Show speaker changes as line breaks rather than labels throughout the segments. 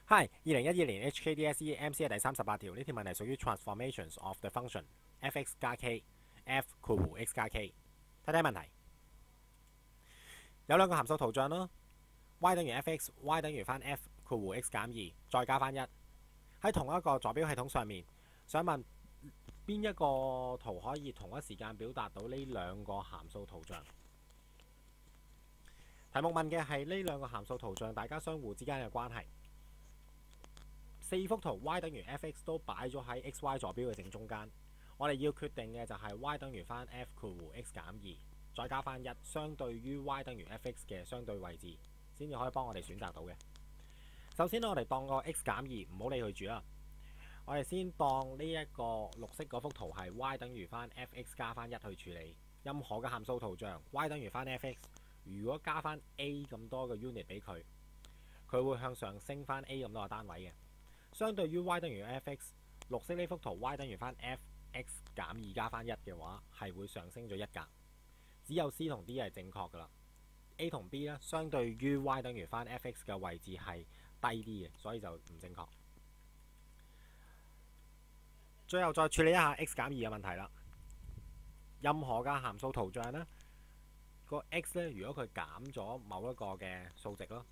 Hi，2012年 HKDSE MC 第38條，呢條問題屬於 Transformations of the function f(x) 加 k f 括弧 x 加 k。睇睇問題，有兩個函數圖像咯 ，y 等於 f(x)，y 等於翻 f 括弧 x 減2，再加翻1。喺同一個坐標系統上面，想問邊一個圖可以同一時間表達到呢兩個函數圖像？題目問嘅係呢兩個函數圖像大家相互之間嘅關係。4幅圖 y 等於 f(x) 都擺咗喺 xy 坐標嘅正中間，我哋要決定嘅就係 y 等於翻 f 括弧 x 減2，再加翻1，相對於 y 等於 f(x) 嘅相對位置，先至可以幫我哋選擇到嘅。首先我哋當個 x 減2唔好理佢住啦，我哋先當呢一個綠色嗰幅圖係 y 等於翻 f(x) 加翻1去處理。任何嘅函數圖像 y 等於翻 f(x), 如果加翻 a 咁多個 unit 俾佢，佢會向上升翻 a 咁多個單位嘅。相對於 y 等於 f(x), 綠色呢幅圖 y 等於翻 f(x) 減2加翻1嘅話，係會上升咗1格。只有 C 同 D 係正確噶啦。A 同 B 咧，相對於 y 等於翻 f(x) 嘅位置係低啲嘅，所以就唔正確。最後再處理一下 x 減2嘅問題啦。任何嘅函數圖像呢，個 x 咧，如果佢減咗某一個嘅數值咯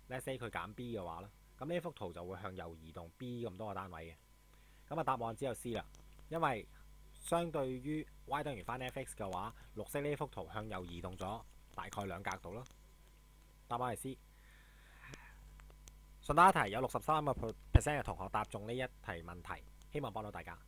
，let's say 佢減 b 嘅話咧，咁呢幅圖就會向右移動 b 咁多個單位嘅。咁啊，答案只有 C 啦，因為相對於 y 等於翻 f(x) 嘅話，綠色呢幅圖向右移動咗大概2格度咯。答案係 C。順帶一提，有63% 嘅同學答中呢一題問題，希望幫到大家。